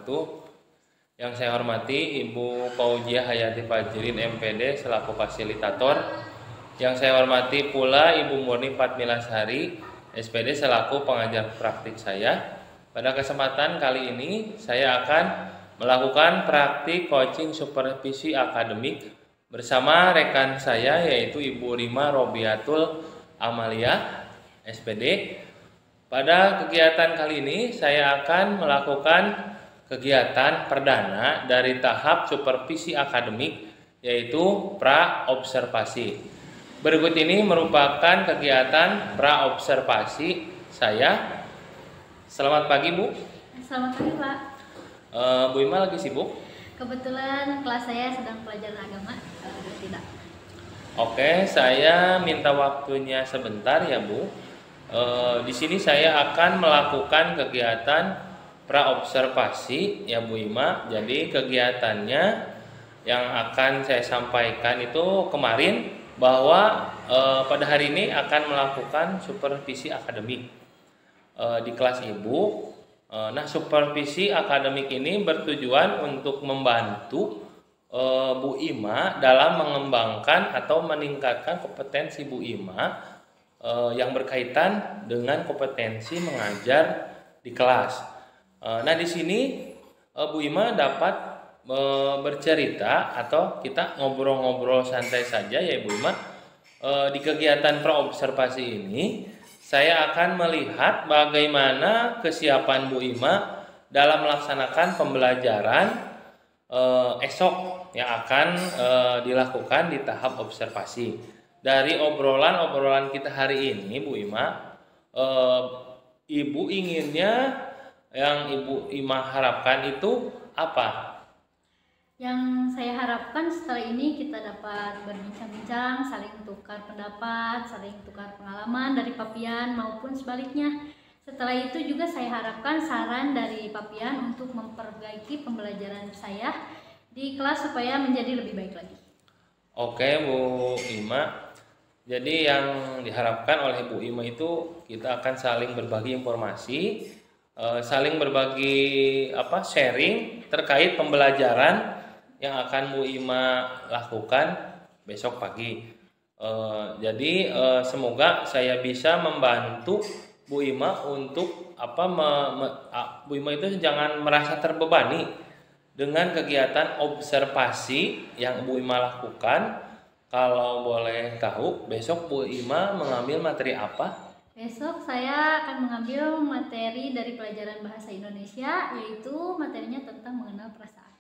wabarakatuh. Yang saya hormati Ibu Fauziah Hayati Fajrin MPD selaku fasilitator. Yang saya hormati pula Ibu Murni Fatmilasari SPD selaku pengajar praktik saya. Pada kesempatan kali ini saya akan melakukan praktik coaching supervisi akademik bersama rekan saya yaitu Ibu Rima Robiatul Amalia SPD. Pada kegiatan kali ini saya akan melakukan kegiatan perdana dari tahap supervisi akademik yaitu pra-observasi. Berikut ini merupakan kegiatan pra-observasi saya. Selamat pagi Bu. Selamat pagi Pak. Bu Ima lagi sibuk? Kebetulan kelas saya sedang pelajaran agama, tidak. Oke, saya minta waktunya sebentar ya Bu. Di sini saya akan melakukan kegiatan pra-observasi ya Bu Ima. Jadi kegiatannya yang akan saya sampaikan itu kemarin bahwa pada hari ini akan melakukan supervisi akademik di kelas Ibu. Nah, supervisi akademik ini bertujuan untuk membantu Bu Ima dalam mengembangkan atau meningkatkan kompetensi Bu Ima yang berkaitan dengan kompetensi mengajar di kelas. Nah, di sini Bu Ima dapat bercerita atau kita ngobrol-ngobrol santai saja ya Bu Ima. Di kegiatan pra-observasi ini saya akan melihat bagaimana kesiapan Bu Ima dalam melaksanakan pembelajaran esok yang akan dilakukan di tahap observasi. Dari obrolan kita hari ini Bu Ima, Ibu inginnya yang Ibu Ima harapkan itu apa? Yang saya harapkan setelah ini kita dapat berbincang-bincang, saling tukar pendapat, saling tukar pengalaman dari Papian maupun sebaliknya. Setelah itu juga saya harapkan saran dari Papian untuk memperbaiki pembelajaran saya di kelas supaya menjadi lebih baik lagi. Oke Bu Ima. Jadi yang diharapkan oleh Bu Ima itu kita akan saling berbagi informasi, saling berbagi sharing terkait pembelajaran yang akan Bu Ima lakukan besok pagi. Jadi semoga saya bisa membantu Bu Ima untuk Bu Ima itu jangan merasa terbebani dengan kegiatan observasi yang Bu Ima lakukan. Kalau boleh tahu, besok Bu Ima mengambil materi apa? Besok saya akan mengambil materi dari pelajaran bahasa Indonesia, yaitu materinya tentang mengenal perasaan.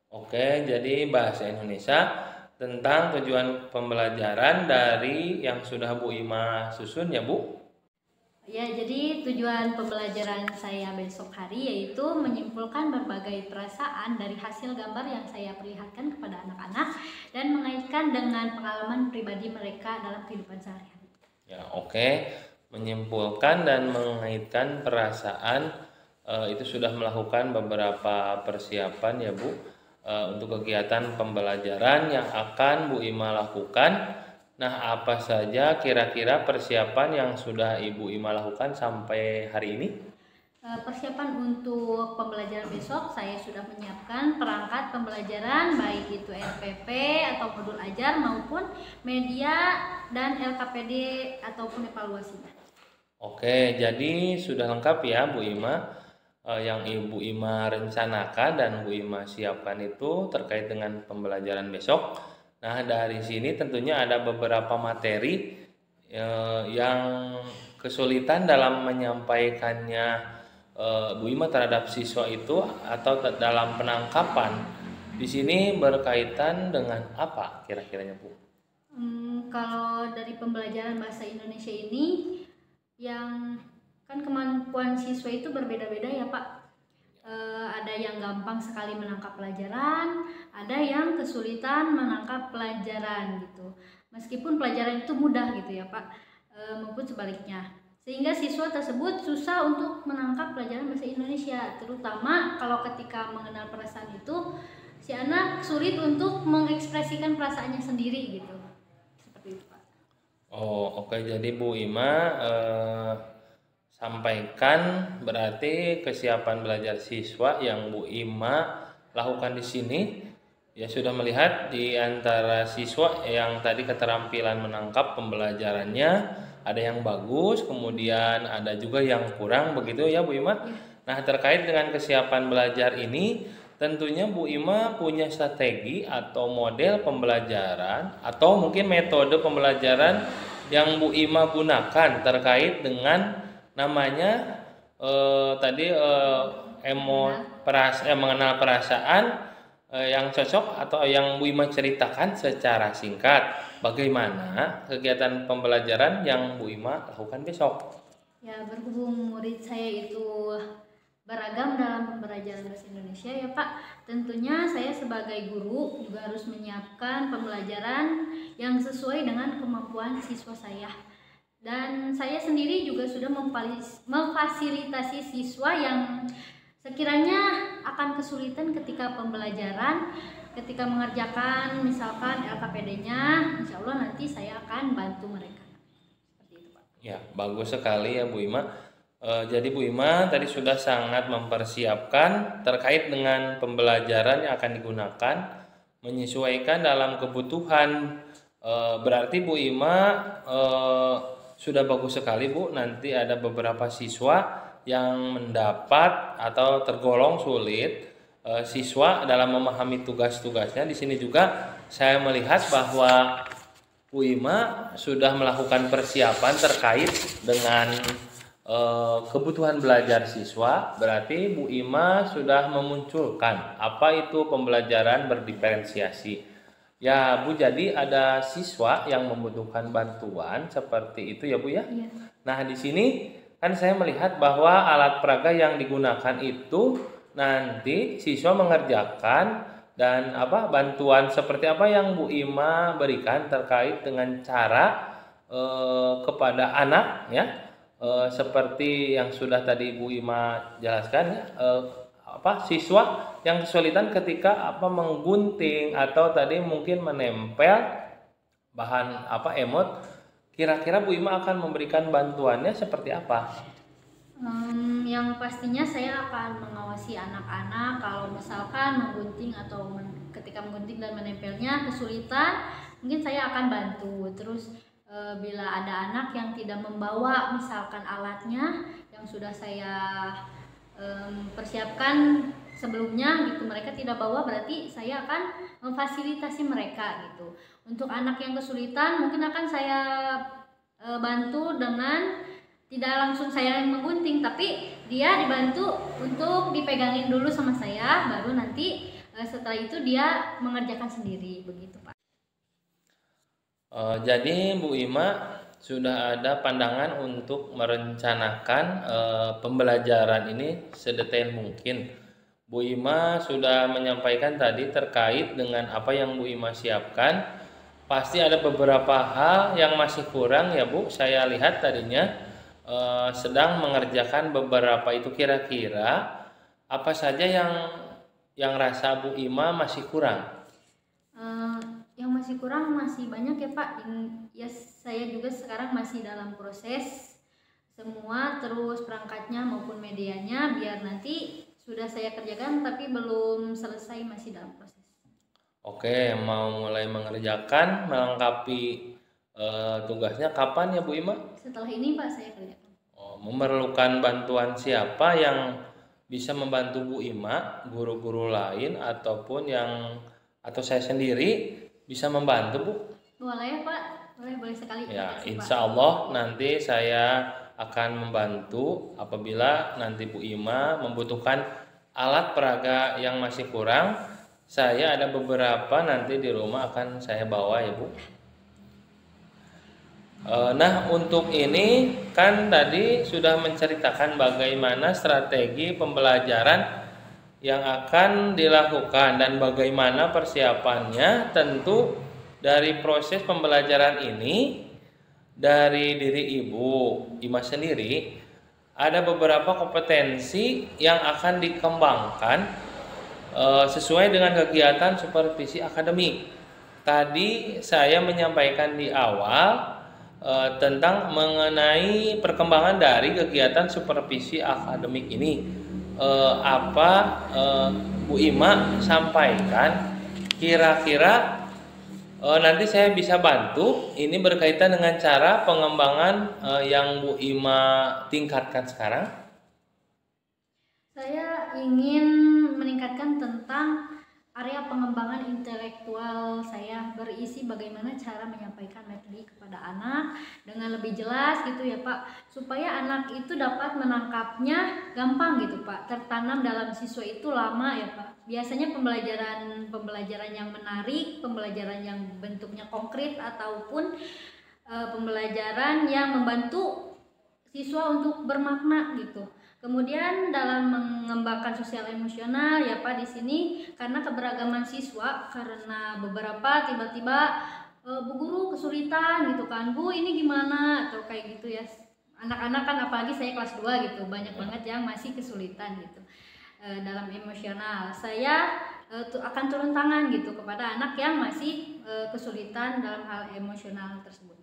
Oke. Jadi bahasa Indonesia tentang tujuan pembelajaran dari yang sudah Bu Ima susun ya Bu? Ya, jadi tujuan pembelajaran saya besok hari yaitu menyimpulkan berbagai perasaan dari hasil gambar yang saya perlihatkan kepada anak-anak dan mengaitkan dengan pengalaman pribadi mereka dalam kehidupan sehari-hari. Ya, oke. Menyimpulkan dan mengaitkan perasaan itu sudah melakukan beberapa persiapan ya Bu untuk kegiatan pembelajaran yang akan Bu Ima lakukan. Nah, apa saja kira-kira persiapan yang sudah Ibu Ima lakukan sampai hari ini? Persiapan untuk pembelajaran besok saya sudah menyiapkan perangkat pembelajaran baik itu RPP atau modul ajar maupun media dan LKPD ataupun evaluasinya. Oke, jadi sudah lengkap ya Bu Ima. Yang Ibu Ima rencanakan dan Bu Ima siapkan itu terkait dengan pembelajaran besok. Nah, dari sini tentunya ada beberapa materi yang kesulitan dalam menyampaikannya Bu Ima terhadap siswa itu atau dalam penangkapan. Di sini berkaitan dengan apa kira-kiranya Bu? Kalau dari pembelajaran bahasa Indonesia ini yang kan kemampuan siswa itu berbeda-beda ya Pak. Ada yang gampang sekali menangkap pelajaran, ada yang kesulitan menangkap pelajaran gitu. Meskipun pelajaran itu mudah gitu ya Pak, maupun sebaliknya. Sehingga siswa tersebut susah untuk menangkap pelajaran bahasa Indonesia, terutama kalau ketika mengenal perasaan itu si anak sulit untuk mengekspresikan perasaannya sendiri gitu. Seperti itu Pak. Oke. Jadi Bu Ima sampaikan berarti kesiapan belajar siswa yang Bu Ima lakukan di sini. Ya, sudah melihat di antara siswa yang tadi keterampilan menangkap pembelajarannya ada yang bagus, kemudian ada juga yang kurang, begitu ya Bu Ima. Nah, terkait dengan kesiapan belajar ini, tentunya Bu Ima punya strategi atau model pembelajaran atau mungkin metode pembelajaran yang Bu Ima gunakan terkait dengan namanya mengenal perasaan yang cocok atau yang Bu Ima ceritakan secara singkat bagaimana kegiatan pembelajaran yang Bu Ima lakukan besok. Ya, berhubung murid saya itu beragam dalam pembelajaran bahasa Indonesia ya Pak, tentunya saya sebagai guru juga harus menyiapkan pembelajaran yang sesuai dengan kemampuan siswa saya. Dan saya sendiri juga sudah memfasilitasi siswa yang sekiranya akan kesulitan ketika pembelajaran, ketika mengerjakan misalkan LKPD-nya, insya Allah nanti saya akan bantu mereka. Seperti itu Pak. Ya, bagus sekali ya Bu Ima. Jadi Bu Ima tadi sudah sangat mempersiapkan terkait dengan pembelajaran yang akan digunakan, menyesuaikan dalam kebutuhan. Berarti Bu Ima sudah bagus sekali Bu. Nanti ada beberapa siswa yang mendapat atau tergolong sulit siswa dalam memahami tugas-tugasnya. Di sini juga saya melihat bahwa Bu Ima sudah melakukan persiapan terkait dengan kebutuhan belajar siswa. Berarti Bu Ima sudah memunculkan apa itu pembelajaran berdiferensiasi. Ya Bu, jadi ada siswa yang membutuhkan bantuan seperti itu ya Bu ya. Iya. Nah, di sini kan saya melihat bahwa alat peraga yang digunakan itu nanti siswa mengerjakan dan bantuan seperti apa yang Bu Ima berikan terkait dengan cara kepada anak ya, seperti yang sudah tadi Bu Ima jelaskan ya, siswa yang kesulitan ketika menggunting atau tadi mungkin menempel bahan emot. Kira-kira Bu Ima akan memberikan bantuannya seperti apa? Yang pastinya saya akan mengawasi anak-anak kalau misalkan menggunting atau ketika menggunting dan menempelnya kesulitan, mungkin saya akan bantu. Terus bila ada anak yang tidak membawa misalkan alatnya yang sudah saya persiapkan sebelumnya gitu, mereka tidak bawa, berarti saya akan memfasilitasi mereka gitu. Untuk anak yang kesulitan mungkin akan saya bantu dengan tidak langsung saya yang menggunting, tapi dia dibantu untuk dipegangin dulu sama saya, baru nanti setelah itu dia mengerjakan sendiri, begitu Pak. Jadi Bu Ima sudah ada pandangan untuk merencanakan pembelajaran ini sedetail mungkin. Bu Ima sudah menyampaikan tadi terkait dengan apa yang Bu Ima siapkan. Pasti ada beberapa hal yang masih kurang ya Bu. Saya lihat tadinya sedang mengerjakan beberapa itu. Kira-kira apa saja yang rasa Bu Ima masih kurang? Yang masih kurang masih banyak ya Pak. Ya saya juga sekarang masih dalam proses semua, terus perangkatnya maupun medianya biar nanti sudah saya kerjakan tapi belum selesai, masih dalam proses. Oke, mau mulai mengerjakan melengkapi tugasnya kapan ya Bu Ima? Setelah ini Pak saya kerjakan. Memerlukan bantuan siapa yang bisa membantu Bu Ima? Guru-guru lain ataupun atau saya sendiri bisa membantu Bu? Boleh Pak, boleh sekali. Ya, insya Allah nanti saya akan membantu apabila nanti Bu Ima membutuhkan alat peraga yang masih kurang. Saya ada beberapa nanti di rumah akan saya bawa ya Bu. Nah, untuk ini kan tadi sudah menceritakan bagaimana strategi pembelajaran yang akan dilakukan dan bagaimana persiapannya. Tentu dari proses pembelajaran ini dari diri Ibu Ima sendiri ada beberapa kompetensi yang akan dikembangkan sesuai dengan kegiatan supervisi akademik. Tadi saya menyampaikan di awal tentang mengenai perkembangan dari kegiatan supervisi akademik ini. Apa Bu Ima sampaikan, kira-kira nanti saya bisa bantu ini berkaitan dengan cara pengembangan yang Bu Ima tingkatkan sekarang. Saya ingin meningkatkan tentang area pengembangan intelektual saya, berisi bagaimana cara menyampaikan materi kepada anak dengan lebih jelas gitu ya Pak, supaya anak itu dapat menangkapnya gampang gitu Pak, tertanam dalam siswa itu lama ya Pak. Biasanya pembelajaran yang menarik, pembelajaran yang bentuknya konkret, ataupun pembelajaran yang membantu siswa untuk bermakna gitu. Kemudian dalam mengembangkan sosial emosional ya Pak di sini, karena keberagaman siswa, karena beberapa tiba-tiba Bu Guru kesulitan gitu kan, Bu ini gimana, atau kayak gitu ya. Anak-anak kan apalagi saya kelas 2 gitu, banyak banget yang masih kesulitan gitu dalam emosional. Saya akan turun tangan gitu kepada anak yang masih kesulitan dalam hal emosional tersebut.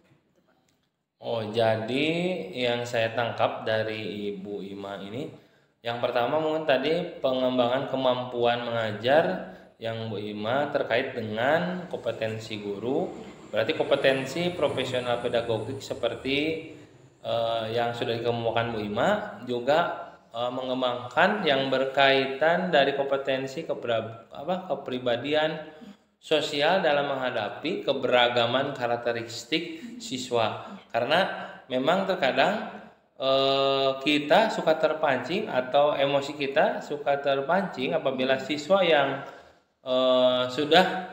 Oh, jadi yang saya tangkap dari Ibu Ima ini, yang pertama mungkin tadi pengembangan kemampuan mengajar yang Bu Ima terkait dengan kompetensi guru, berarti kompetensi profesional pedagogik seperti yang sudah dikemukakan Bu Ima, juga mengembangkan yang berkaitan dari kompetensi kepribadian sosial dalam menghadapi keberagaman karakteristik siswa, karena memang terkadang kita suka terpancing atau emosi kita suka terpancing apabila siswa yang sudah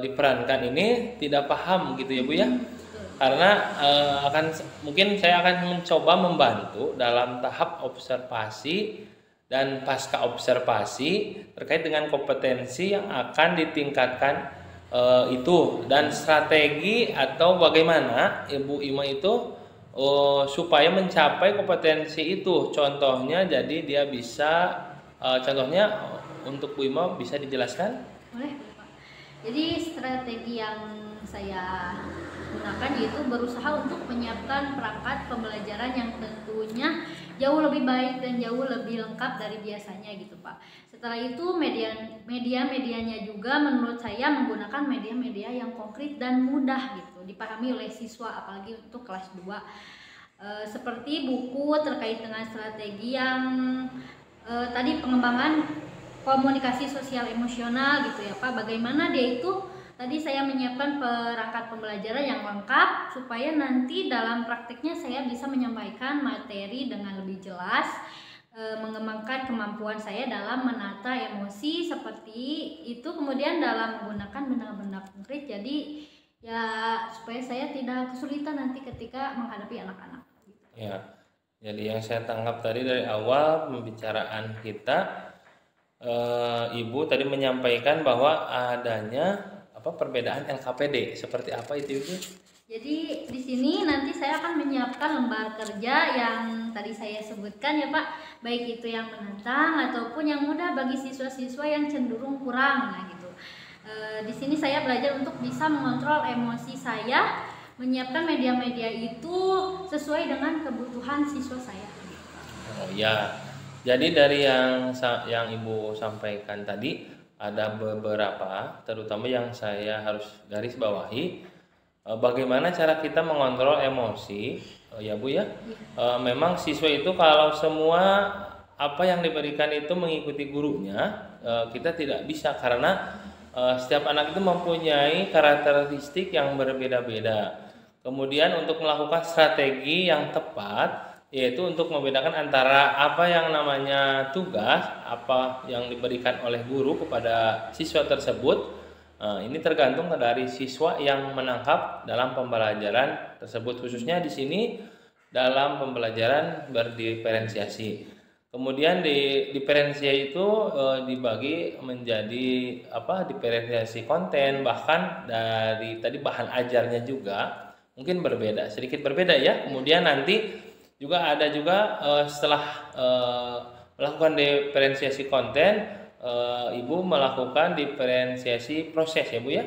diperankan ini tidak paham gitu ya Bu ya, karena mungkin saya akan mencoba membantu dalam tahap observasi dan pasca observasi terkait dengan kompetensi yang akan ditingkatkan itu, dan strategi atau bagaimana Ibu Ima itu supaya mencapai kompetensi itu. Contohnya, jadi dia bisa contohnya untuk Bu Ima bisa dijelaskan? Boleh Pak. Jadi strategi yang saya gunakan yaitu berusaha untuk menyiapkan perangkat pembelajaran yang tentunya jauh lebih baik dan jauh lebih lengkap dari biasanya gitu Pak. Setelah itu media-medianya juga menurut saya menggunakan media-media yang konkret dan mudah gitu dipahami oleh siswa, apalagi untuk kelas 2. Seperti buku terkait dengan strategi yang tadi pengembangan komunikasi sosial emosional gitu ya Pak. Bagaimana dia itu tadi saya menyiapkan perangkat pembelajaran yang lengkap supaya nanti dalam prakteknya saya bisa menyampaikan materi dengan lebih jelas, mengembangkan kemampuan saya dalam menata emosi seperti itu, kemudian dalam menggunakan benda-benda konkret, jadi ya supaya saya tidak kesulitan nanti ketika menghadapi anak-anak. Ya, jadi yang saya tangkap tadi dari awal pembicaraan kita, Ibu tadi menyampaikan bahwa adanya perbedaan LKPD, seperti apa itu Ibu? Jadi di sini nanti saya akan menyiapkan lembar kerja yang tadi saya sebutkan ya Pak, baik itu yang menantang ataupun yang mudah bagi siswa-siswa yang cenderung kurang, nah gitu. Di sini saya belajar untuk bisa mengontrol emosi saya, menyiapkan media-media itu sesuai dengan kebutuhan siswa saya. Oh ya, jadi dari yang Ibu sampaikan tadi, ada beberapa, terutama yang saya harus garis bawahi, bagaimana cara kita mengontrol emosi, ya Bu ya. Memang siswa itu kalau semua apa yang diberikan itu mengikuti gurunya, kita tidak bisa, karena setiap anak itu mempunyai karakteristik yang berbeda-beda. Kemudian untuk melakukan strategi yang tepat, yaitu untuk membedakan antara apa yang namanya tugas, apa yang diberikan oleh guru kepada siswa tersebut. Ini tergantung dari siswa yang menangkap dalam pembelajaran tersebut, khususnya di sini dalam pembelajaran berdiferensiasi. Kemudian diferensiasi itu dibagi menjadi diferensiasi konten, bahkan dari tadi bahan ajarnya juga mungkin berbeda, sedikit berbeda ya. Kemudian nanti juga ada juga setelah melakukan diferensiasi konten, Ibu melakukan diferensiasi proses ya Bu ya.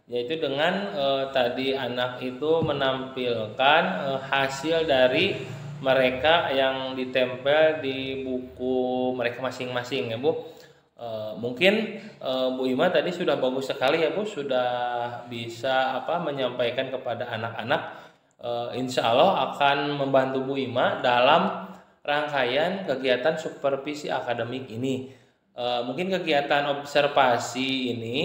yaitu dengan tadi anak itu menampilkan hasil dari mereka yang ditempel di buku mereka masing-masing ya Bu. Mungkin Bu Ima tadi sudah bagus sekali ya Bu, sudah bisa menyampaikan kepada anak-anak. Insya Allah akan membantu Bu Ima dalam rangkaian kegiatan supervisi akademik ini. Mungkin kegiatan observasi ini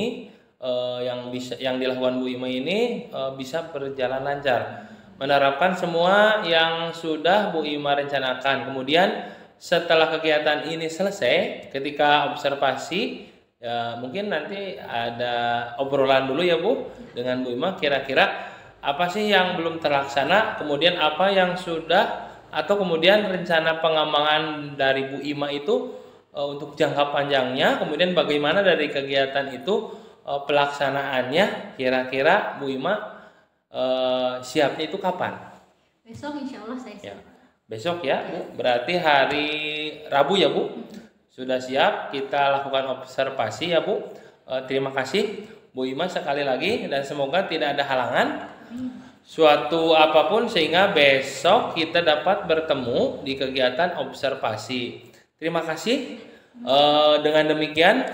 yang dilakukan Bu Ima ini bisa berjalan lancar, menerapkan semua yang sudah Bu Ima rencanakan. Kemudian setelah kegiatan ini selesai, ketika observasi ya mungkin nanti ada obrolan dulu ya Bu dengan Bu Ima, kira-kira apa sih yang belum terlaksana, kemudian apa yang sudah, atau kemudian rencana pengembangan dari Bu Ima itu untuk jangka panjangnya, kemudian bagaimana dari kegiatan itu pelaksanaannya, kira-kira Bu Ima siapnya itu kapan? Besok insya Allah saya siap. Ya. Besok ya Bu, berarti hari Rabu ya Bu, sudah siap, kita lakukan observasi ya Bu. Terima kasih Bu Ima sekali lagi, dan semoga tidak ada halangan suatu apapun sehingga besok kita dapat bertemu di kegiatan observasi. Terima kasih. Dengan demikian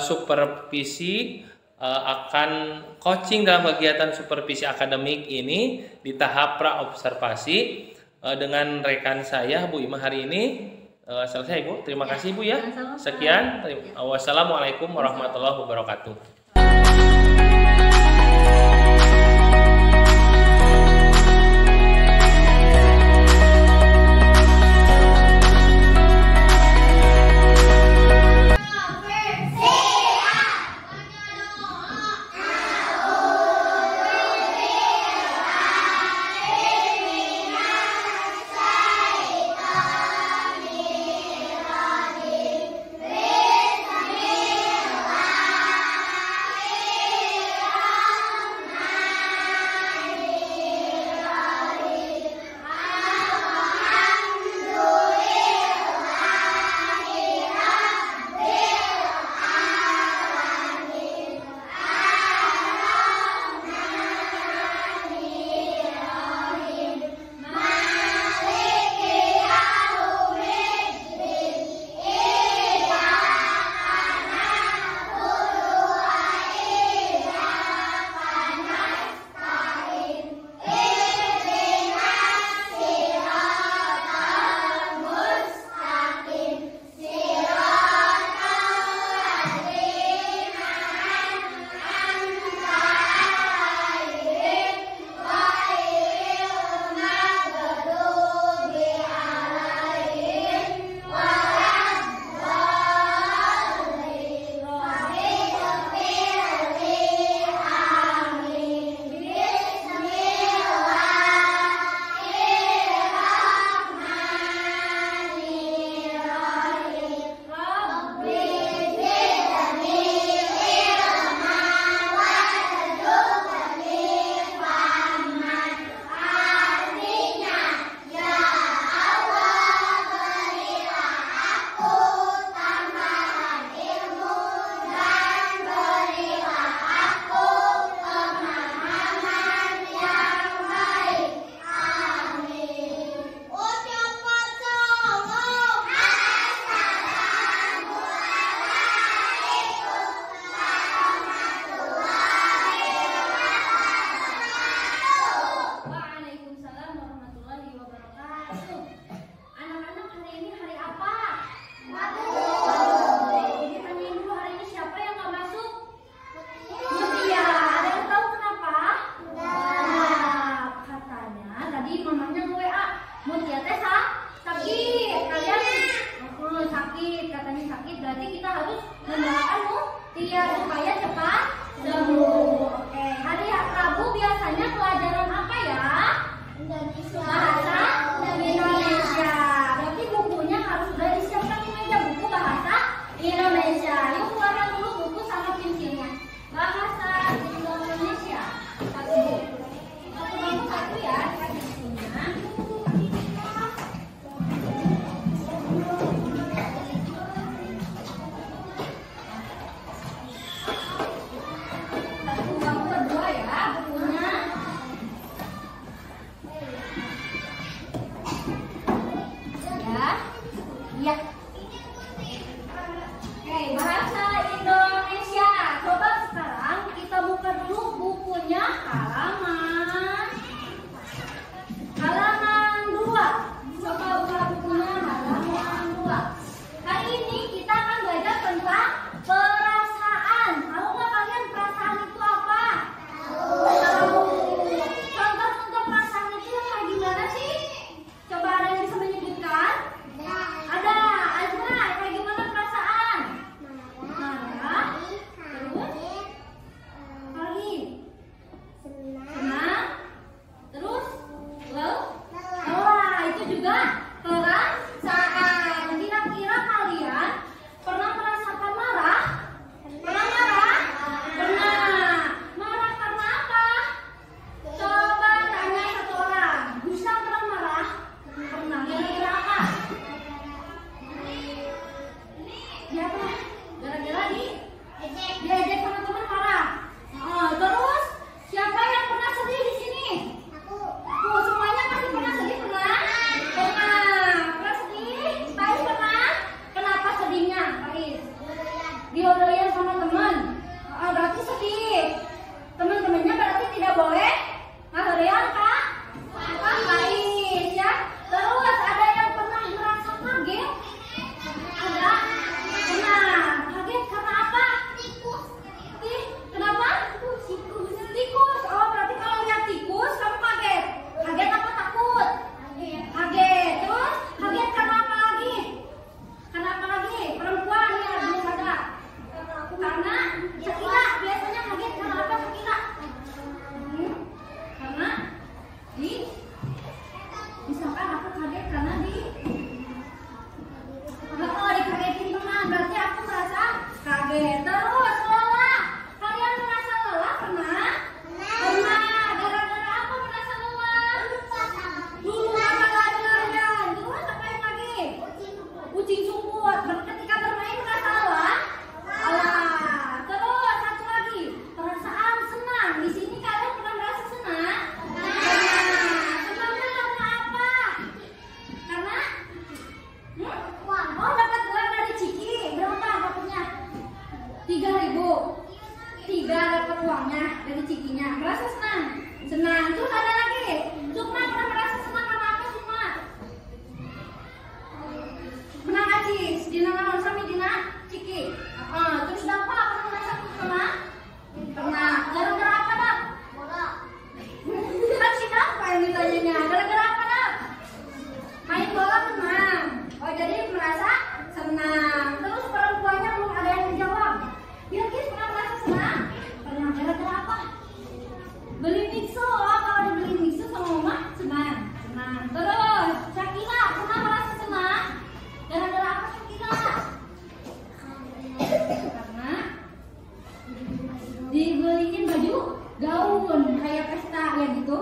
supervisi akan coaching dalam kegiatan supervisi akademik ini di tahap pra observasi dengan rekan saya Bu Ima hari ini selesai Bu. Terima kasih Bu ya. Sekian. Wassalamualaikum warahmatullahi wabarakatuh.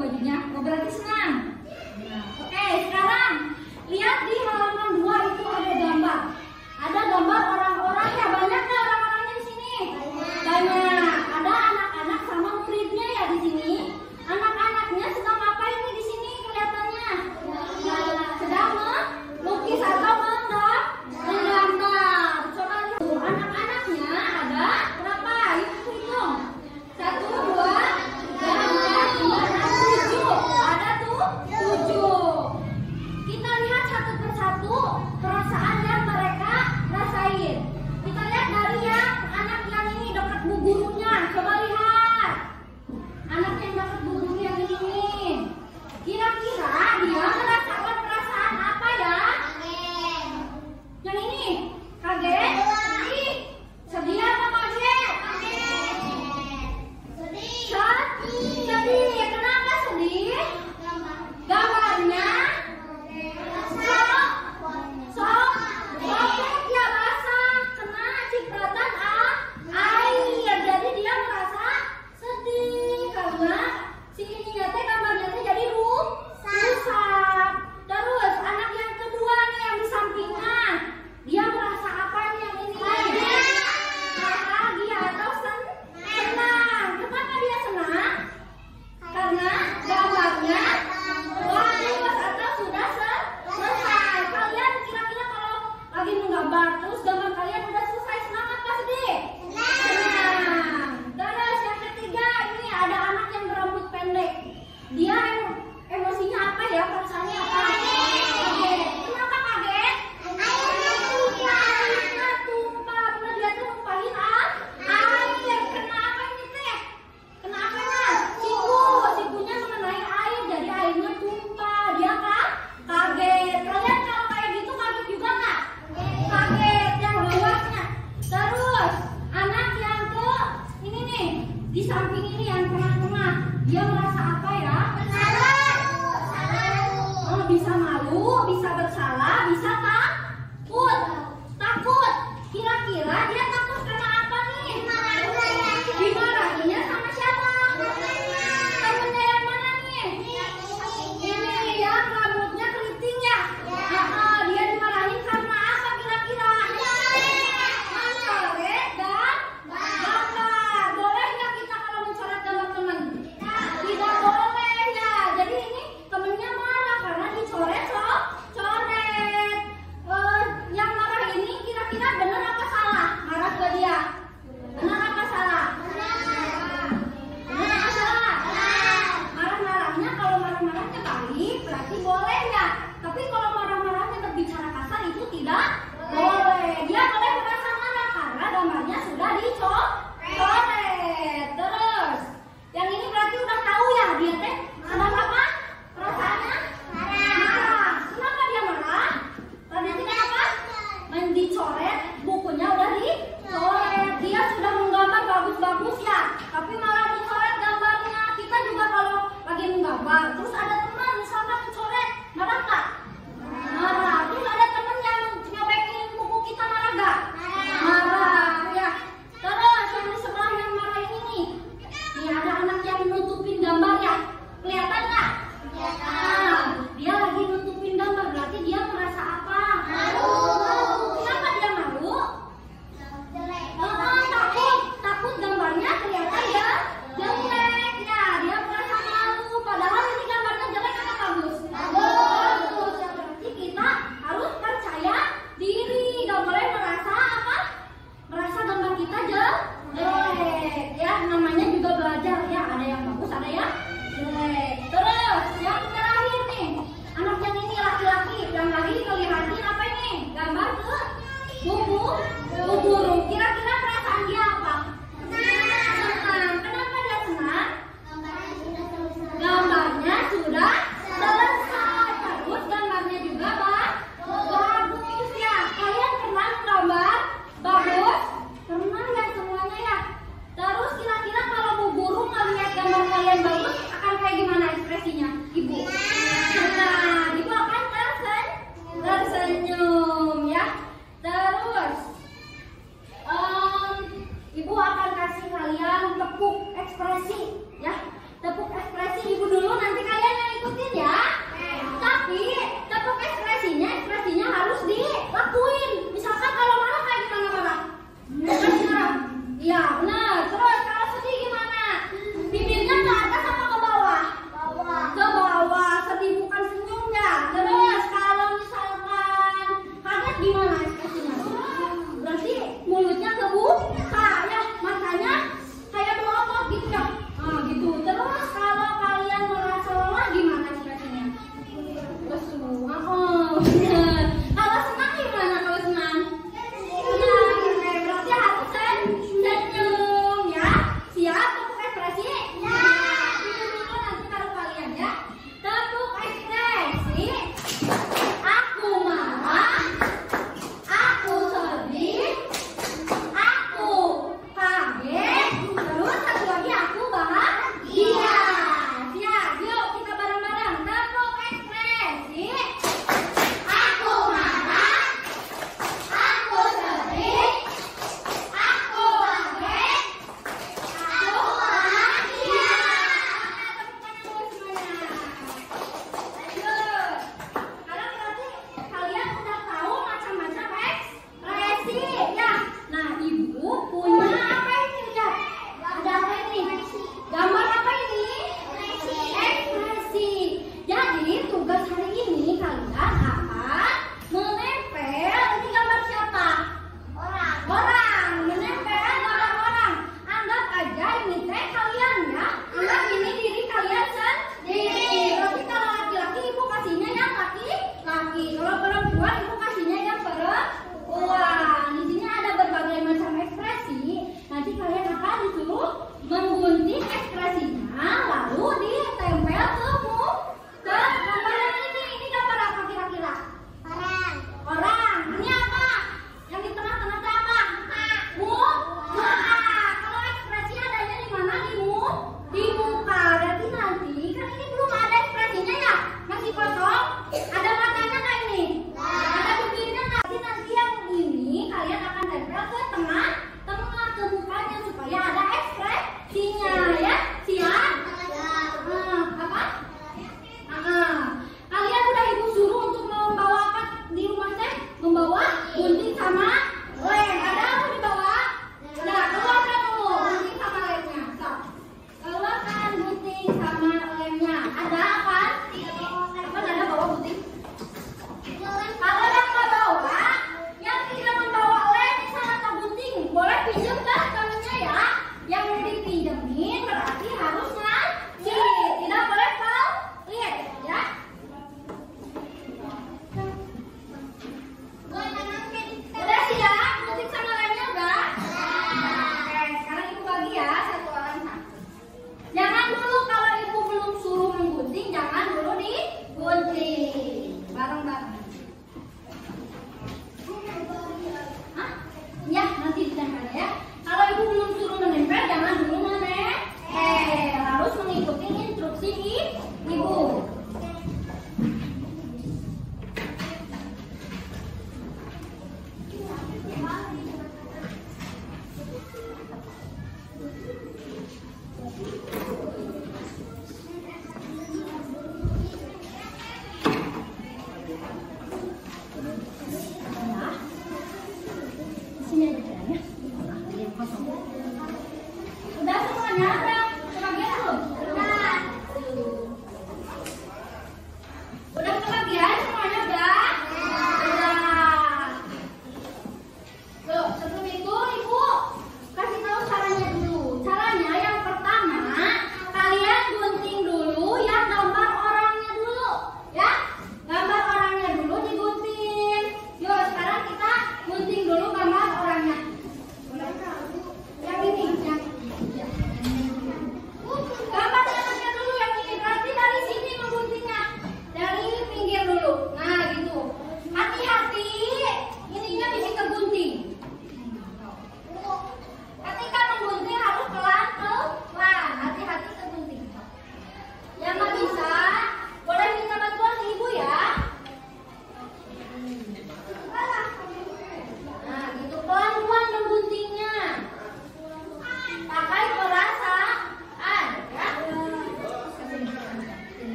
bajunya. Oh, berarti senang. Nah, oke, sekarang lihat di halaman 2 itu ada gambar. Ada gambar orang-orang ya, banyak nggak orang-orangnya di sini? Banyak. Ada anak-anak sama muridnya ya di sini. Anak-anaknya sedang apa ini di sini kelihatannya? Sedang melukis atau menggambar. Coba lihat. Anak-anaknya ada berapa? Hitung. 1, 2, 3, 4, 5, 6, 7. Ada tuh 7. Kita lihat satu persatu perasaan yang mereka rasain. Kita lihat dari yang anak yang ini dekat bu gurunya. Coba lihat. Anak yang dekat bu guru yang ini nih. Kira-kira dia merasakan perasaan apa ya? Yang ini kaget? Sedih apa kaget? Sedih. Kenapa sedih? Gambarnya sobek ya, basah, kena cipratan air. Jadi dia merasa sedih karena si ininya teh gambarnya teh jadi rusak. Terus anak yang kedua nih yang di sampingnya, dia merasa apa nih yang ini? Bahagia atau senang. Kenapa dia senang? Karena gambarnya bagus atau sudah selesai. Kalian kira-kira kalau lagi menggambar terus gambar kalian udah selesai, senang apa sedih? Senang. Terus yang ketiga ini ada anak yang berambut pendek. Dia emosinya apa ya? Perasaannya apa? Kaget. Kenapa kaget? Airnya tumpah. Karena dia tuh numpahin air. Kenapa ini teh? Kenapa? Sikunya mengenai air, jadi airnya tumpah. Dia kan kaget. Kalian kalau kayak gitu kaget juga nggak? Kaget yang bawahnya. Terus anak yang ke ini nih di samping ini yang tengah-tengah, dia merasa apa ya? Oh, bisa malu, bisa bersalah, bisa takut. Kira-kira dia takut karena apa nih? Dimarahinnya sama siapa? Temennya yang mana nih? Ini yang rambutnya keriting ya. Dia dimarahin karena apa kira-kira? Mencoret dan gambar. Boleh nggak kita kalau mencoret gambar teman? Tidak boleh ya. Jadi ini temennya marah karena dicoret coret. Yang marah ini kira-kira benar apa salah? Marah ke dia. Benar apa salah? Benar apa salah? Marah-marahnya, kalau marah-marahnya baik berarti boleh ya. Tapi kalau marah-marahnya berbicara kasar itu tidak boleh. Dia boleh merasa marah karena gambarnya sudah dicoret. Terus yang ini berarti udah tahu ya dia teh sedang apa? Perasaannya marah. Kenapa dia marah? Karena tidak apa? Dicoret, bukunya udah dicoret. Dia sudah menggambar bagus-bagus ya, tapi malah dicoret gambarnya. Kita juga kalau lagi menggambar, terus ada teman misalkan mencoret, marah nggak? Marah. Terus ada teman yang nyobekin buku kita, marah nggak? Marah ya. Terus yang di sebelah yang marah ini nih, ada anak yang nutupin gambar ya, kelihatan nggak? Dia lagi nutupin gambar, berarti dia merasa apa? Malu. Kenapa dia malu? Takut gambarnya kelihatan ya jelek ya. Dia merasa malu. Padahal ini gambarnya jelek atau bagus? Bagus. Ya, berarti kita harus percaya diri. Gak boleh merasa apa? Merasa gambar kita jelek. Ya, namanya juga belajar ya. Ada yang bagus, ada yang jelek. Terus yang terakhir nih, anak yang ini laki-laki yang lagi ngelihatin apa ini? Gambar ke buku guru. Kira-kira perasaan dia apa? Senang. Kenapa dia senang? Gambarnya sudah selesai. Terus gambarnya juga bagus ya. Kalian pernah gambar bagus? Pernah ya semuanya ya. Terus kira-kira kalau bu guru melihat gambar kalian bagus akan kayak gimana ekspresinya, Ibu? Nah, Ibu akan tersenyum ya. Terus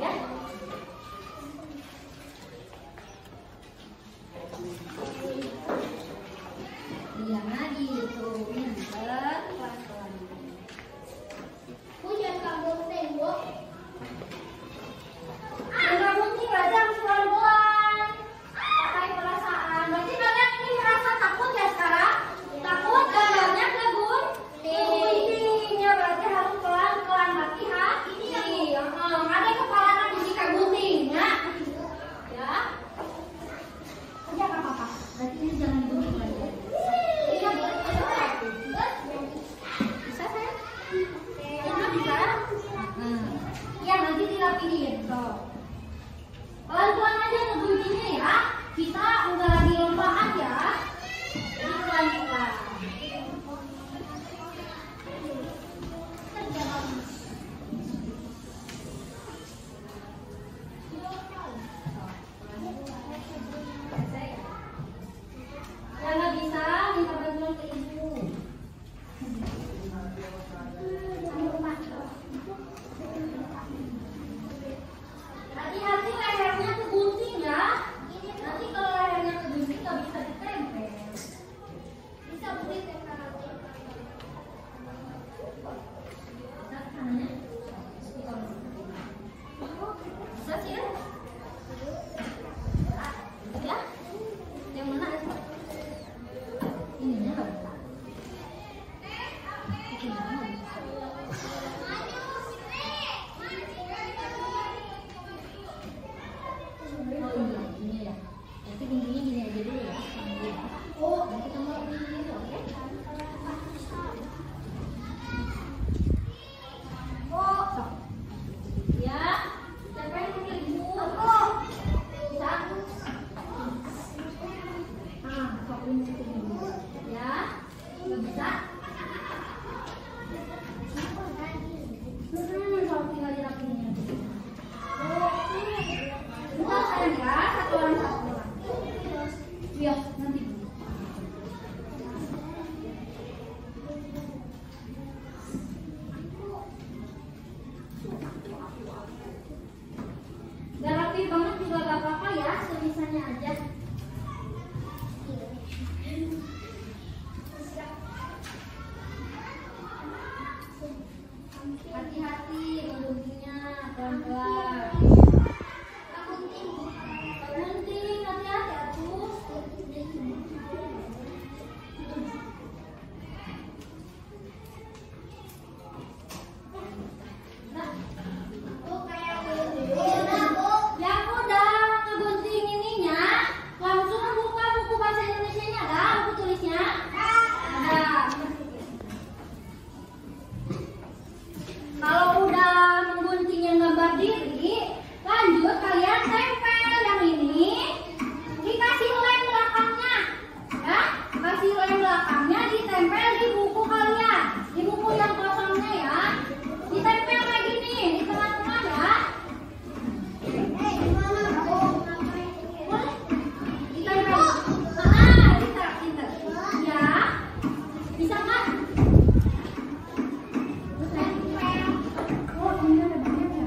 ya. Diam lagi gitu, pintar, pelan-pelan. Jangan kamu tembok. Enggak mungkin berarti harus pelan-pelan. Pakai perasaan. Berarti kalian ini merasa takut ya sekarang? Takut gambarnya ke gunting. Ya berarti harus pelan-pelan, hati-hati. Ada kepala nanti jika gunting ya. Ya. Kerja apa-apa. Berarti ini jangan gunting lagi. Iya, boleh. Bisa saya? Bisa? Ya nanti dirapihin. Tuh. Pelan-pelan aja ngeguntingnya ya. Kita enggak lagi lompaan ya. Jadi pelan-pelan. Yang nggak bisa minta bantuan ke ibu. Hati-hati lehernya kegunting ya. Nanti kalau lehernya kegunting nggak bisa ditempel. Bisa beli tempel nanti. Bisa sih ya? Ya? Yang mana? Ininya nggak bisa. Ininya nggak bisa. Oh iya, ini ya. Nanti guntingnya gini aja dulu ya. Oh, nanti kamu guntingin dulu, oke? Oh, sok. Ya, siapa yang pakai ibu? Oh, bisa. Sok gunting ibu. Ya, nggak bisa. Sok tinggal dirapiin aja. Bukan sayang ya, satu orang. Iya, nanti. Gak rapi banget juga gak apa-apa ya, sebisanya aja. Hati-hati mengguntingnya, pelan-pelan. Gunting, hati-hati atuh. Ya udah, ngegunting ininya. Langsung buka buku bahasa Indonesianya, ada buku tulisnya? Ada. Kalau udah menggunting yang gambar diri, lanjut kalian tempel yang ini. Dikasih lem belakangnya, ya. Kasih lem belakangnya, ditempel di buku kalian, di buku yang kosongnya ya. Ditempel kayak gini di tengah-tengah ya. Boleh? Ditempel. Bisa, pintar. Ya. Bisa nggak? Oh, ini ada banyak ya.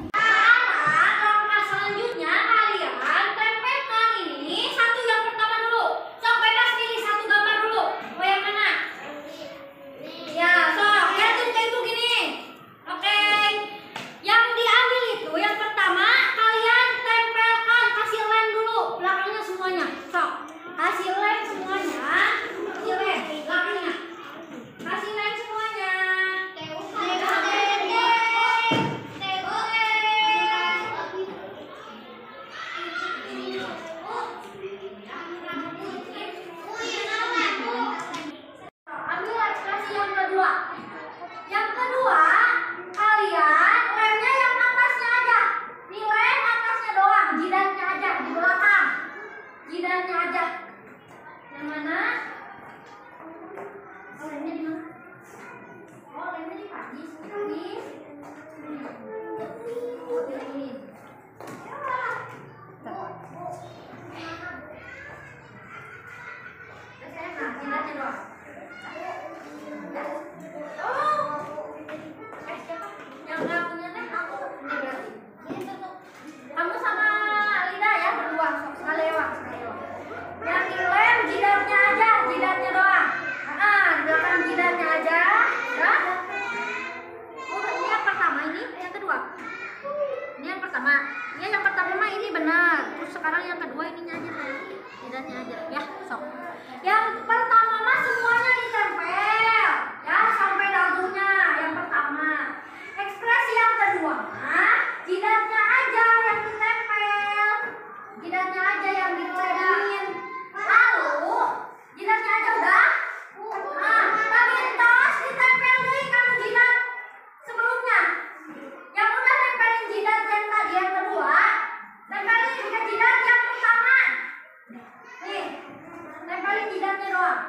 Ya yang pertama mah ini benar. Terus sekarang yang kedua ininya aja tadi. Jidatnya aja ya, sok. Yang pertama mah semuanya ditempel. Ya, sampai dagunya yang pertama. Ekspresi yang kedua mah jidatnya aja yang ditempel. Jidatnya aja yang dikeliling. Lalu jidatnya aja udah. Nah, tapi tos ditempel deui kana jidat sebelumnya. Yang udah nempelin jidat yang tadi yang kedua, tempelin ke jidat yang pertama. Nih, tempelin jidatnya doang.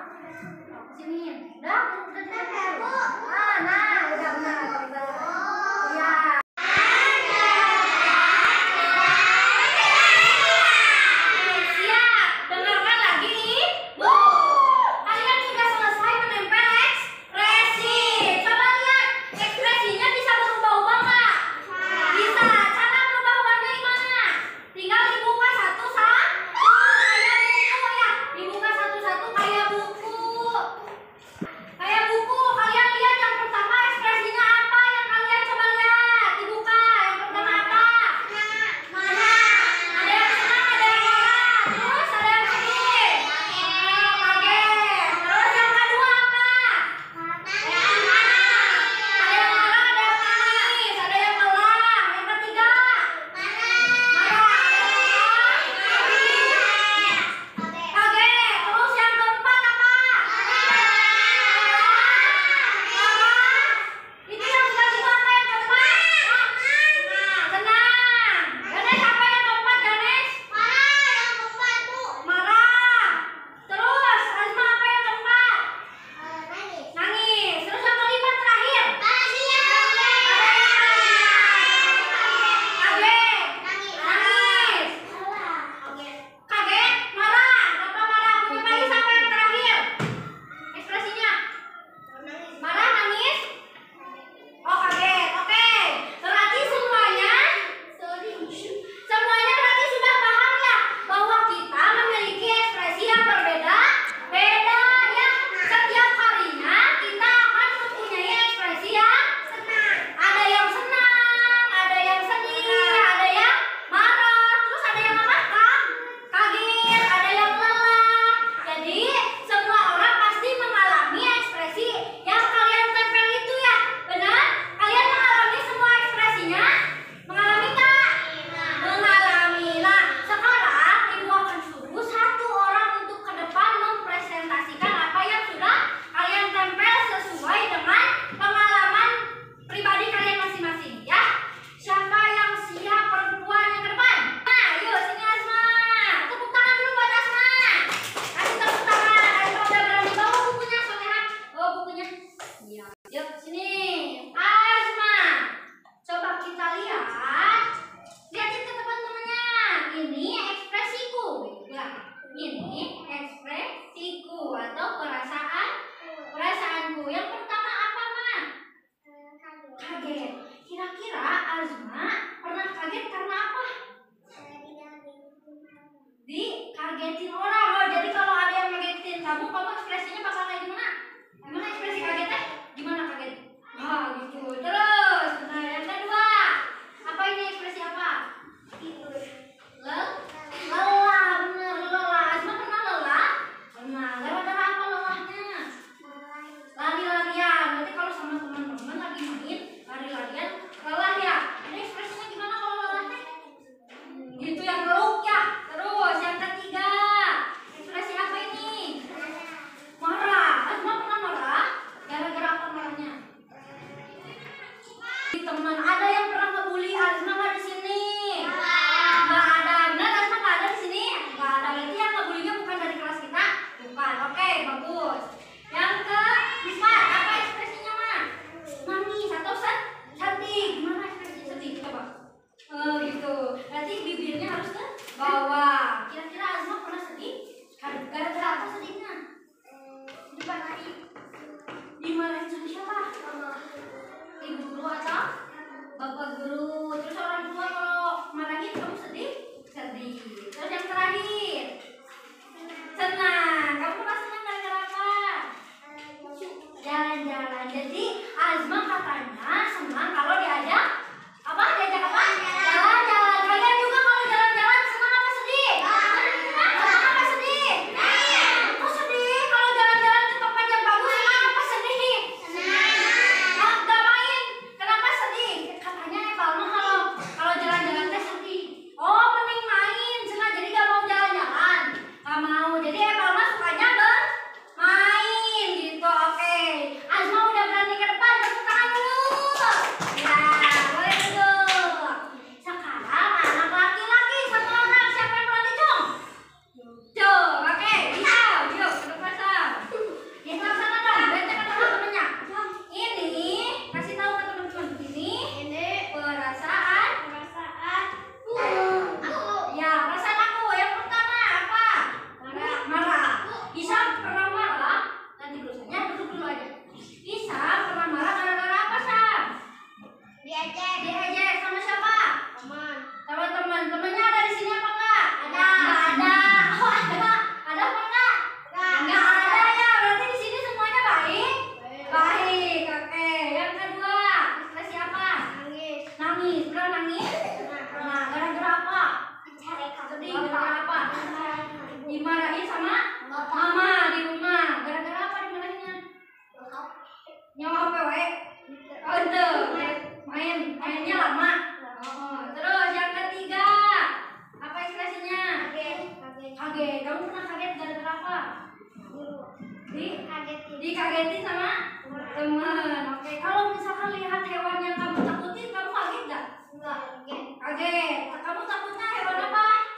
dikagetin sama teman. Oke, kalau misalkan lihat hewan yang kamu takutin, kamu kaget nggak? Enggak. Kaget. Kamu takutnya hewan apa?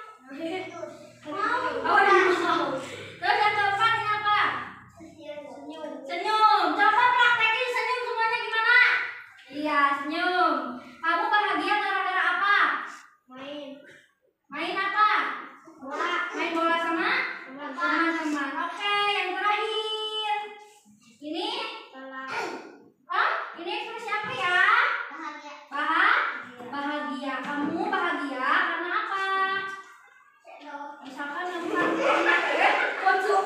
Mau. Oh, mau. Terus yang keempat ini apa? Senyum. Senyum. Coba praktekin senyum semuanya gimana? Iya, senyum. Kamu bahagia gara-gara apa? Main. Main apa? Bola. Main bola sama? Teman-teman. Teman-teman. Oke, yang terakhir. Ini? Oh, ini ekspresi apa ya? Bahagia. Bahagia. Kamu bahagia karena apa? Misalkan kamu kocok.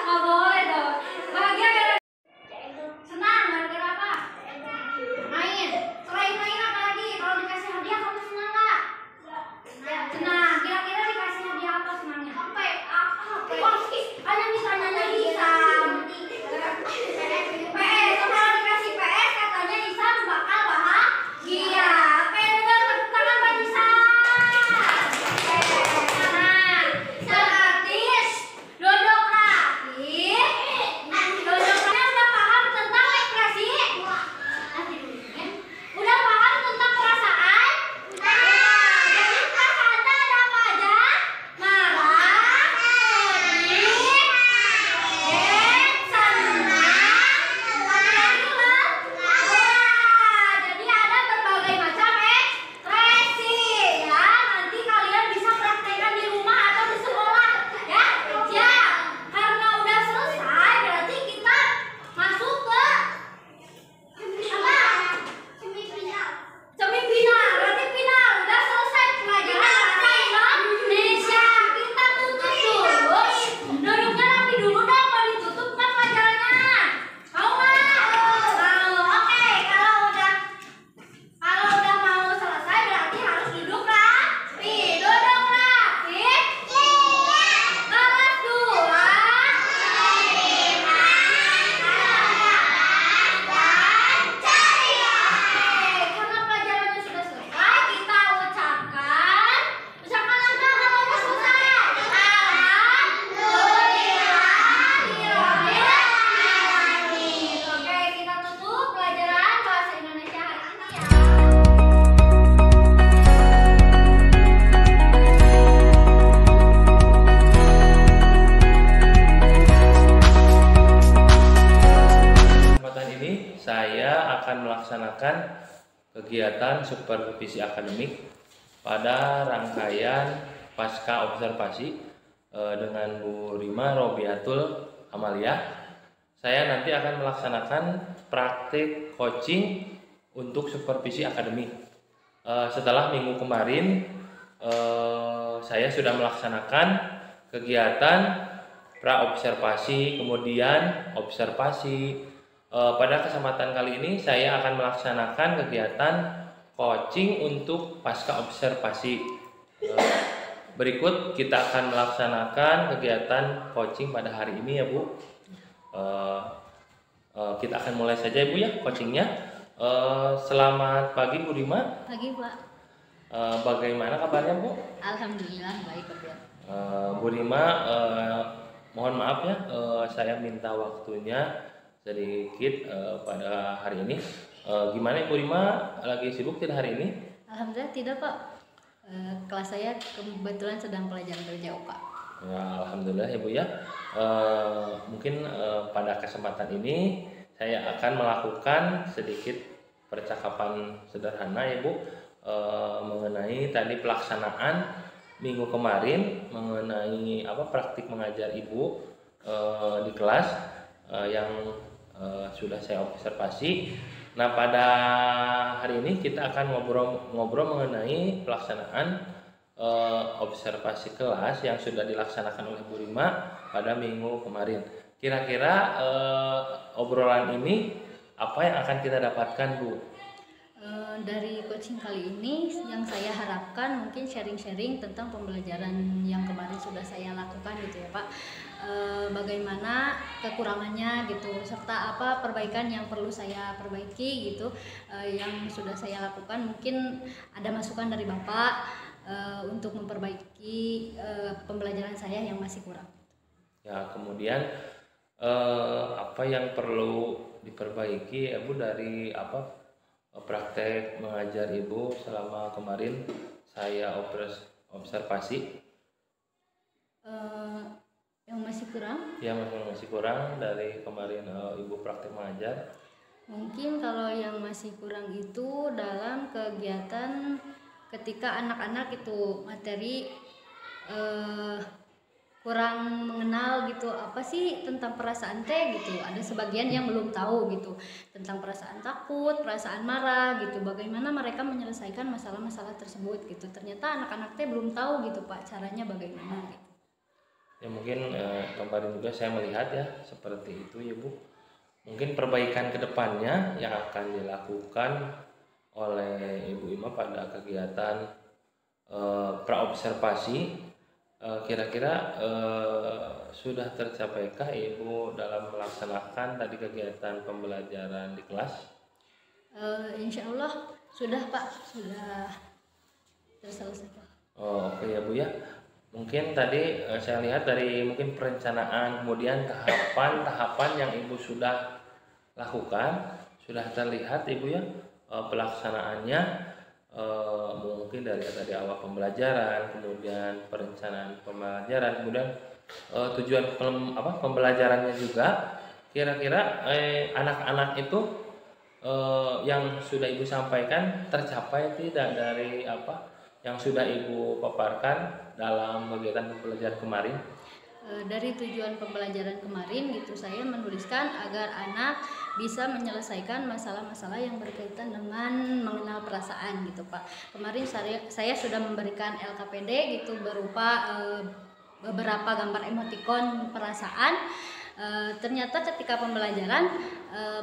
Nggak boleh dong. Bahagia gara-gara senang gara-gara apa? Main. Selain main apa lagi? Kalau dikasih hadiah kamu senang nggak? Senang. Kira-kira dikasih hadiah apa senangnya? Apa? Ada ditanyanya Hisam. PS. Kalau dikasih PS katanya Hisam bakal bahagia. Oke, dengar tepuk tangan buat Hisam. Nah, seartis dodok rapi. Dodok rapi udah paham tentang ekspresi? Udah paham tentang perasaan? Jadi perasaannya ada apa aja? Marah, sedih, senang, lagi-lagi jadi ada berbagai macam ekspresi ya. Nanti kalian bisa praktekkan di rumah atau di sekolah ya. Siap. Karena udah selesai berarti kita masuk ke apa? Semifinal. Berarti final. Udah selesai pelajaran bahasa Indonesia. Kita tutup dulu. Duduknya rapi dulu dong. Mau ditutup kan pelajarannya? Mau nggak? Mau. Oke. Kalau udah mau selesai berarti harus duduk rapi. Duduk rapi. Kelas 2. Karena pelajarannya sudah selesai, kita ucapkan apa kalau udah selesai? Alhamdulillahirobbilalamin. Oke, kita tutup pelajaran bahasa Indonesia hari ini ya. Kesempatan ini saya akan melaksanakan kegiatan supervisi akademik pada rangkaian pasca observasi dengan Bu Rima Robiatul Amalia. Saya nanti akan melaksanakan praktik coaching untuk supervisi akademik. Setelah minggu kemarin saya sudah melaksanakan kegiatan pra-observasi, kemudian observasi. Pada kesempatan kali ini saya akan melaksanakan kegiatan coaching untuk pasca observasi. Berikut kita akan melaksanakan kegiatan coaching pada hari ini ya Bu. Kita akan mulai saja Ibu ya coachingnya. Selamat pagi Bu Rima. Pagi, Pak. Bagaimana kabarnya Bu? Alhamdulillah baik, Pak. Bu Rima, mohon maaf ya, saya minta waktunya sedikit pada hari ini. Gimana Bu Rima, lagi sibuk tidak hari ini? Alhamdulillah tidak, Pak. Kelas saya kebetulan sedang pelajaran terjauh, Pak. Ya, alhamdulillah ya Bu ya. Mungkin pada kesempatan ini saya akan melakukan sedikit percakapan sederhana ya Bu, mengenai tadi pelaksanaan minggu kemarin mengenai praktik mengajar Ibu di kelas yang sudah saya observasi. Nah, pada hari ini kita akan ngobrol mengenai pelaksanaan observasi kelas yang sudah dilaksanakan oleh Bu Rima pada minggu kemarin. Kira-kira obrolan ini apa yang akan kita dapatkan, Bu? Dari coaching kali ini yang saya harapkan mungkin sharing-sharing tentang pembelajaran yang kemarin sudah saya lakukan gitu ya Pak. Bagaimana kekurangannya gitu, serta apa perbaikan yang perlu saya perbaiki gitu, yang sudah saya lakukan. Mungkin ada masukan dari Bapak untuk memperbaiki pembelajaran saya yang masih kurang. Ya, kemudian apa yang perlu diperbaiki ya Bu dari praktek mengajar Ibu selama kemarin saya observasi Yang masih kurang? ya masih kurang dari kemarin Ibu praktek mengajar. Mungkin kalau yang masih kurang itu dalam kegiatan ketika anak-anak itu materi kurang mengenal gitu apa sih tentang perasaan teh gitu. Ada sebagian yang belum tahu gitu tentang perasaan takut, perasaan marah gitu. Bagaimana mereka menyelesaikan masalah-masalah tersebut gitu. Ternyata anak-anak teh belum tahu gitu Pak caranya bagaimana gitu. Ya mungkin kemarin juga saya melihat ya seperti itu ya Bu. Mungkin perbaikan kedepannya yang akan dilakukan oleh Ibu Ima pada kegiatan praobservasi kira-kira sudah tercapaikah Ibu dalam melaksanakan tadi kegiatan pembelajaran di kelas? Insya Allah sudah Pak, sudah terselesaikan. Oke ya Bu ya. Mungkin tadi saya lihat dari mungkin perencanaan kemudian tahapan-tahapan yang Ibu sudah lakukan sudah terlihat Ibu ya pelaksanaannya mungkin dari tadi awal pembelajaran, kemudian perencanaan pembelajaran, kemudian tujuan pembelajarannya juga kira-kira anak-anak itu yang sudah Ibu sampaikan tercapai tidak dari yang sudah Ibu paparkan dalam kegiatan pembelajaran kemarin? Dari tujuan pembelajaran kemarin gitu saya menuliskan agar anak bisa menyelesaikan masalah-masalah yang berkaitan dengan mengenal perasaan gitu Pak. Kemarin saya sudah memberikan LKPD gitu berupa beberapa gambar emotikon perasaan. Ternyata ketika pembelajaran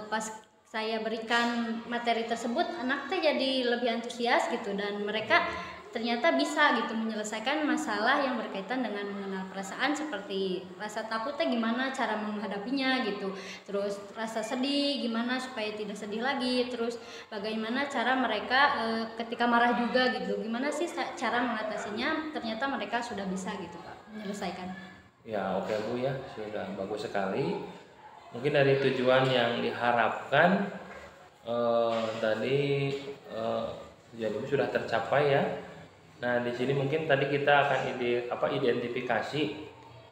pas saya berikan materi tersebut anak teh jadi lebih antusias gitu dan mereka ternyata bisa gitu menyelesaikan masalah yang berkaitan dengan mengenal perasaan seperti rasa takutnya gimana cara menghadapinya gitu, terus rasa sedih gimana supaya tidak sedih lagi, terus bagaimana cara mereka ketika marah juga gitu, gimana sih cara mengatasinya, ternyata mereka sudah bisa gitu Pak menyelesaikan. Ya oke Bu ya, sudah bagus sekali. Mungkin dari tujuan yang diharapkan tadi tujuan Ibu sudah tercapai ya. Nah, di sini mungkin tadi kita akan identifikasi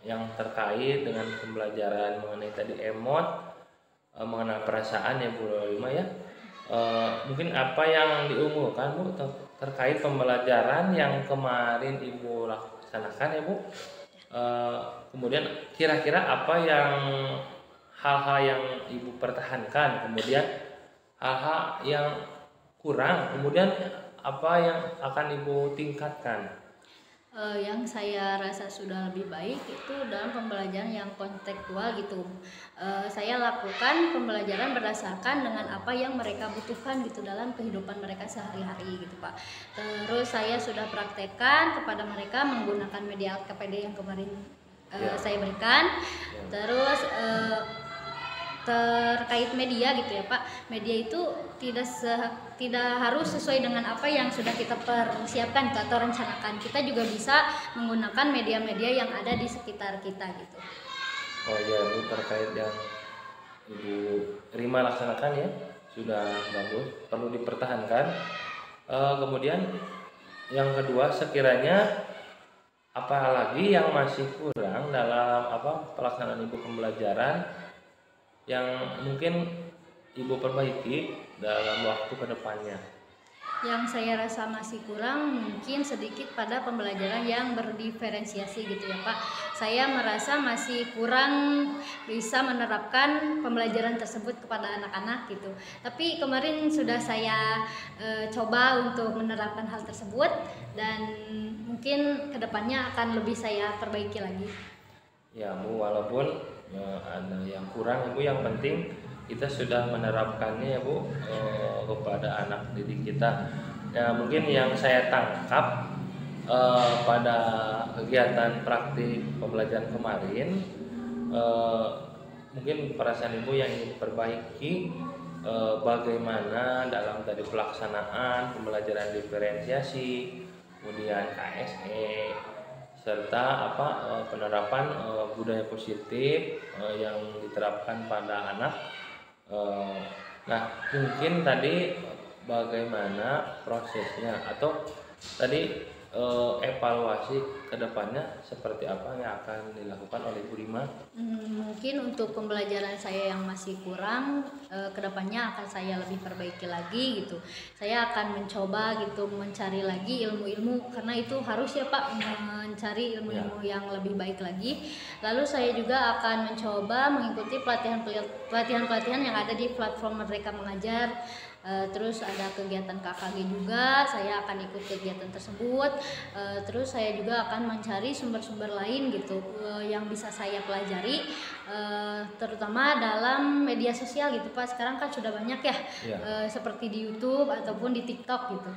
yang terkait dengan pembelajaran mengenai tadi emot, mengenal perasaan ya Bu Lima ya. Mungkin apa yang diunggulkan Bu terkait pembelajaran yang kemarin Ibu laksanakan ya Bu. Kemudian kira-kira apa yang hal-hal yang Ibu pertahankan, kemudian hal-hal yang kurang, kemudian apa yang akan Ibu tingkatkan? Yang saya rasa sudah lebih baik itu dalam pembelajaran yang kontekstual gitu. Saya lakukan pembelajaran berdasarkan dengan apa yang mereka butuhkan gitu dalam kehidupan mereka sehari-hari gitu Pak. Terus saya sudah praktekkan kepada mereka menggunakan media LKPD yang kemarin saya berikan. Terus terkait media gitu ya Pak, media itu tidak harus sesuai dengan apa yang sudah kita persiapkan atau rencanakan. Kita juga bisa menggunakan media-media yang ada di sekitar kita gitu. Oh iya Bu, terkait yang Ibu Rima laksanakan ya sudah bagus, perlu dipertahankan. Kemudian yang kedua, sekiranya apalagi yang masih kurang dalam pelaksanaan Ibu pembelajaran yang mungkin Ibu perbaiki dalam waktu kedepannya? Yang saya rasa masih kurang mungkin sedikit pada pembelajaran yang berdiferensiasi gitu ya Pak. Saya merasa masih kurang bisa menerapkan pembelajaran tersebut kepada anak-anak gitu. Tapi kemarin sudah saya coba untuk menerapkan hal tersebut dan mungkin kedepannya akan lebih saya perbaiki lagi. Ya Bu, walaupun ada yang kurang Ibu, yang penting kita sudah menerapkannya ya Bu kepada anak didik kita. Ya mungkin yang saya tangkap pada kegiatan praktik pembelajaran kemarin, mungkin perasaan Ibu yang ingin perbaiki bagaimana dalam tadi pelaksanaan pembelajaran diferensiasi, kemudian KSE, serta penerapan budaya positif yang diterapkan pada anak. Nah, mungkin tadi bagaimana prosesnya atau tadi evaluasi kedepannya seperti apa yang akan dilakukan oleh Bu Rima? Mungkin untuk pembelajaran saya yang masih kurang, kedepannya akan saya lebih perbaiki lagi gitu. Saya akan mencoba gitu mencari lagi ilmu-ilmu, karena itu harus ya Pak, mencari ilmu-ilmu yang lebih baik lagi. Lalu saya juga akan mencoba mengikuti pelatihan-pelatihan yang ada di platform Merdeka Mengajar. Terus ada kegiatan KKG juga, saya akan ikut kegiatan tersebut. Terus saya juga akan mencari sumber-sumber lain gitu yang bisa saya pelajari, terutama dalam media sosial gitu Pak. Sekarang kan sudah banyak ya, seperti di YouTube ataupun di TikTok gitu.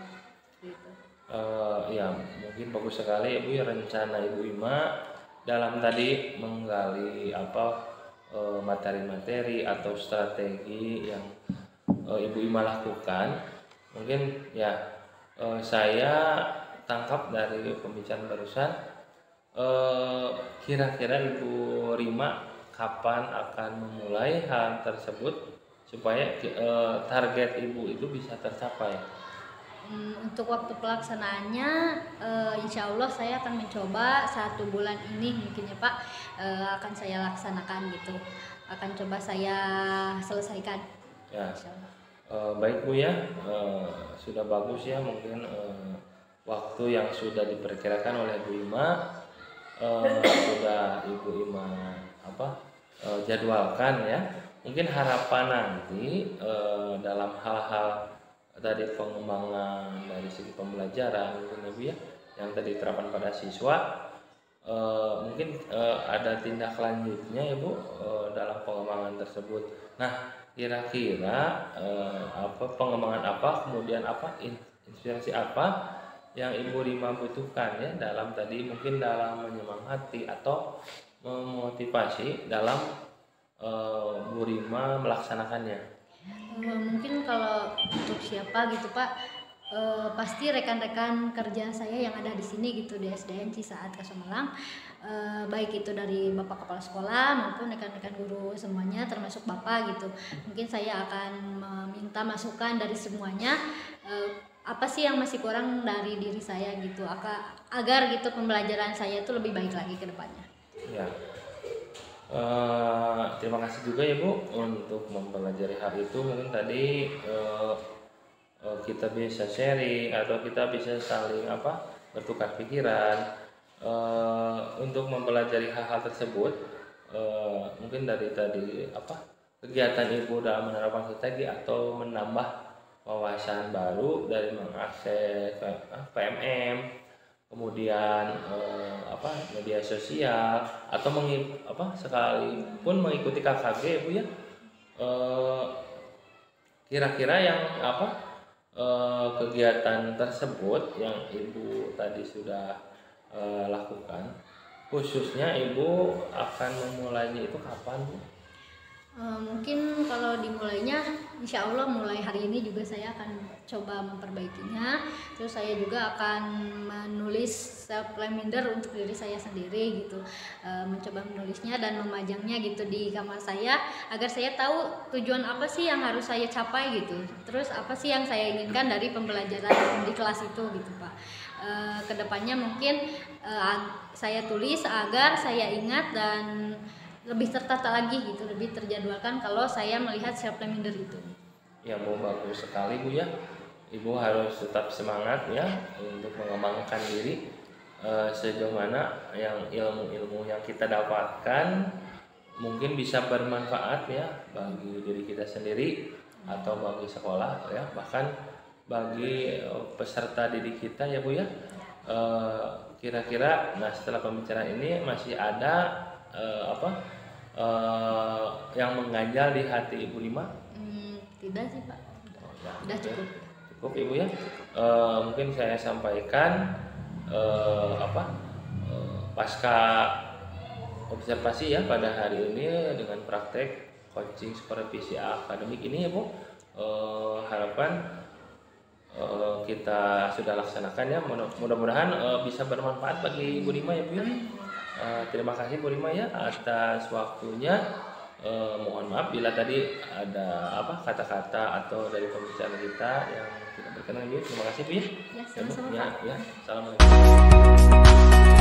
Ya, mungkin bagus sekali Ibu ya rencana Ibu Ima dalam tadi menggali materi-materi atau strategi yang Ibu Ima lakukan. Mungkin ya saya tangkap dari pembicaraan barusan, kira-kira Ibu Rima kapan akan memulai hal tersebut supaya target Ibu itu bisa tercapai? Untuk waktu pelaksanaannya, insya Allah saya akan mencoba 1 bulan ini mungkin ya Pak, akan saya laksanakan gitu, akan coba saya selesaikan. Ya, baik Bu ya, sudah bagus ya mungkin waktu yang sudah diperkirakan oleh Bu Ima sudah Ibu Ima jadwalkan ya. Mungkin harapan nanti dalam hal-hal tadi pengembangan dari segi pembelajaran mungkin Ibu ya yang tadi diterapkan pada siswa, mungkin ada tindak lanjutnya ya Bu dalam pengembangan tersebut. Nah, kira-kira pengembangan apa, kemudian inspirasi apa yang Ibu Rima butuhkan ya dalam tadi mungkin dalam menyemangati atau memotivasi dalam Bu Rima melaksanakannya? Mungkin kalau untuk siapa gitu Pak, pasti rekan-rekan kerja saya yang ada di sini gitu di SDN Cisaat Kasomalang, baik itu dari Bapak Kepala Sekolah maupun rekan-rekan guru semuanya termasuk Bapak gitu. Mungkin saya akan meminta masukan dari semuanya, apa sih yang masih kurang dari diri saya gitu, agar gitu pembelajaran saya itu lebih baik lagi ke depannya. Ya. Terima kasih juga ya Bu untuk mempelajari hal itu. Mungkin tadi kita bisa sharing atau kita bisa saling bertukar pikiran untuk mempelajari hal-hal tersebut. Mungkin dari tadi kegiatan Ibu dalam menerapkan strategi atau menambah wawasan baru dari mengakses PMM, kemudian media sosial atau sekalipun mengikuti KKG ya Bu ya, kira-kira yang kegiatan tersebut yang Ibu tadi sudah lakukan, khususnya Ibu akan memulainya itu kapan Bu? Mungkin kalau dimulainya insya Allah mulai hari ini juga saya akan coba memperbaikinya. Terus saya juga akan menulis self reminder untuk diri saya sendiri gitu, mencoba menulisnya dan memajangnya gitu di kamar saya agar saya tahu tujuan apa sih yang harus saya capai gitu. Terus apa sih yang saya inginkan dari pembelajaran di kelas itu gitu Pak. Kedepannya mungkin saya tulis agar saya ingat dan lebih tertata lagi gitu, lebih terjadwalkan kalau saya melihat self reminder itu. Ya Bu, bagus sekali Bu ya. Ibu harus tetap semangat ya untuk mengembangkan diri, sejauh mana yang ilmu-ilmu yang kita dapatkan mungkin bisa bermanfaat ya bagi diri kita sendiri atau bagi sekolah ya, bahkan bagi peserta didik kita ya Bu ya. Kira-kira setelah pembicaraan ini masih ada yang mengganjal di hati Ibu Rima? Tidak sih Pak, udah cukup. Cukup Ibu ya. Mungkin saya sampaikan pasca observasi ya pada hari ini dengan praktek coaching supervisi akademik ini ya Bu, harapan kita sudah laksanakan ya. Mudah-mudahan bisa bermanfaat bagi Bu Rima ya Bu. Terima kasih Bu Rima ya atas waktunya. Mohon maaf bila tadi ada kata-kata atau dari pembicaraan kita yang tidak berkenan Bu. Terima kasih Bu ya. Ya, sama-sama Ya, Pak. ya. Assalamualaikum.